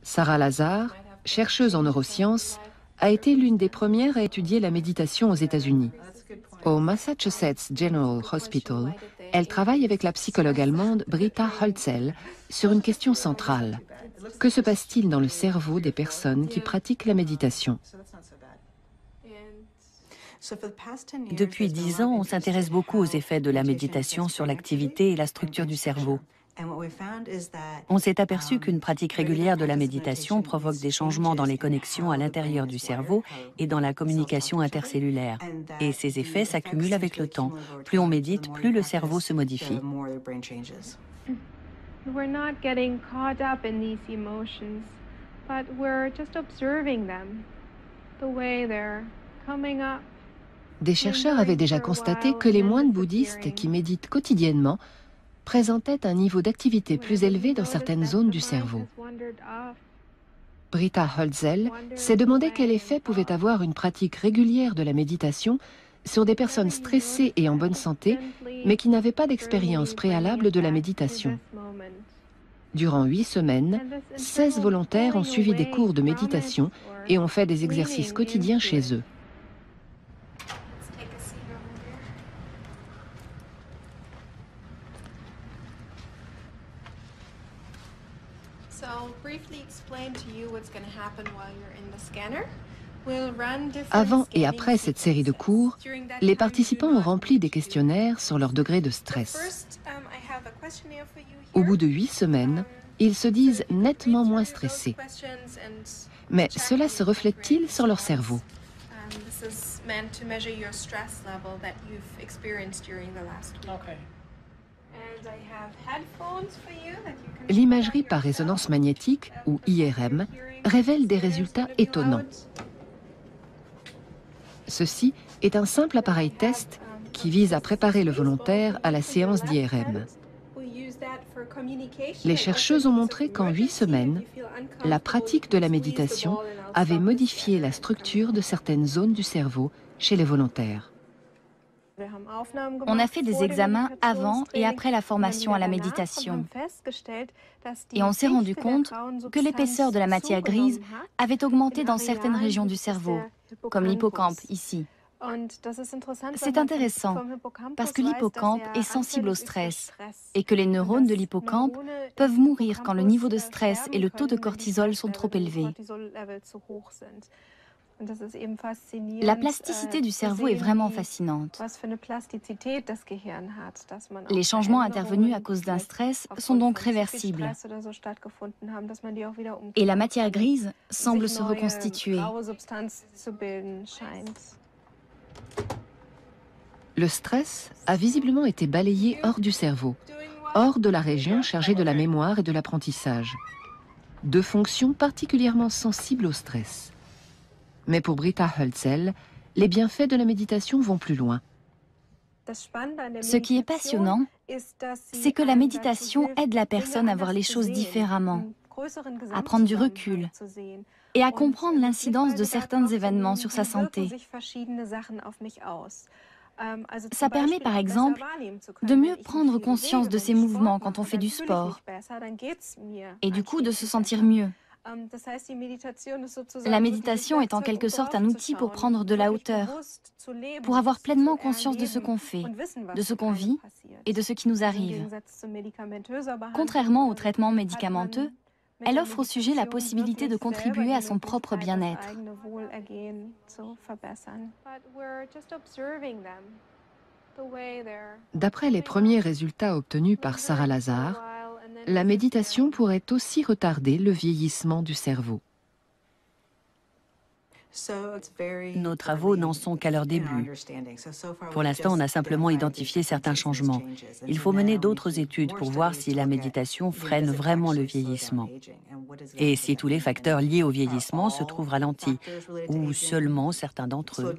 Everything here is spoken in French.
Sarah Lazar, chercheuse en neurosciences, a été l'une des premières à étudier la méditation aux États-Unis. Au Massachusetts General Hospital, elle travaille avec la psychologue allemande Britta Holzel sur une question centrale. Que se passe-t-il dans le cerveau des personnes qui pratiquent la méditation? Depuis 10 ans, on s'intéresse beaucoup aux effets de la méditation sur l'activité et la structure du cerveau. On s'est aperçu qu'une pratique régulière de la méditation provoque des changements dans les connexions à l'intérieur du cerveau et dans la communication intercellulaire. Et ces effets s'accumulent avec le temps. Plus on médite, plus le cerveau se modifie. We're not getting caught up in these emotions, but we're just observing them, the way they're coming up. Des chercheurs avaient déjà constaté que les moines bouddhistes qui méditent quotidiennement présentaient un niveau d'activité plus élevé dans certaines zones du cerveau. Britta Holzel s'est demandé quel effet pouvait avoir une pratique régulière de la méditation sur des personnes stressées et en bonne santé, mais qui n'avaient pas d'expérience préalable de la méditation. Durant 8 semaines, 16 volontaires ont suivi des cours de méditation et ont fait des exercices quotidiens chez eux. Avant et après cette série de cours, les participants ont rempli des questionnaires sur leur degré de stress. Au bout de 8 semaines, ils se disent nettement moins stressés. Mais cela se reflète-t-il sur leur cerveau? L'imagerie par résonance magnétique, ou IRM, révèle des résultats étonnants. Ceci est un simple appareil test qui vise à préparer le volontaire à la séance d'IRM. Les chercheuses ont montré qu'en 8 semaines, la pratique de la méditation avait modifié la structure de certaines zones du cerveau chez les volontaires. On a fait des examens avant et après la formation à la méditation. Et on s'est rendu compte que l'épaisseur de la matière grise avait augmenté dans certaines régions du cerveau, comme l'hippocampe ici. C'est intéressant parce que l'hippocampe est sensible au stress et que les neurones de l'hippocampe peuvent mourir quand le niveau de stress et le taux de cortisol sont trop élevés. La plasticité du cerveau est vraiment fascinante. Les changements intervenus à cause d'un stress sont donc réversibles. Et la matière grise semble se reconstituer. Le stress a visiblement été balayé hors du cerveau, hors de la région chargée de la mémoire et de l'apprentissage. Deux fonctions particulièrement sensibles au stress. Mais pour Britta Holzel, les bienfaits de la méditation vont plus loin. Ce qui est passionnant, c'est que la méditation aide la personne à voir les choses différemment, à prendre du recul et à comprendre l'incidence de certains événements sur sa santé. Ça permet par exemple de mieux prendre conscience de ses mouvements quand on fait du sport et du coup de se sentir mieux. La méditation est en quelque sorte un outil pour prendre de la hauteur, pour avoir pleinement conscience de ce qu'on fait, de ce qu'on vit et de ce qui nous arrive. Contrairement au traitement médicamenteux, elle offre au sujet la possibilité de contribuer à son propre bien-être. D'après les premiers résultats obtenus par Sarah Lazar, la méditation pourrait aussi retarder le vieillissement du cerveau. Nos travaux n'en sont qu'à leur début. Pour l'instant, on a simplement identifié certains changements. Il faut mener d'autres études pour voir si la méditation freine vraiment le vieillissement. Et si tous les facteurs liés au vieillissement se trouvent ralentis, ou seulement certains d'entre eux.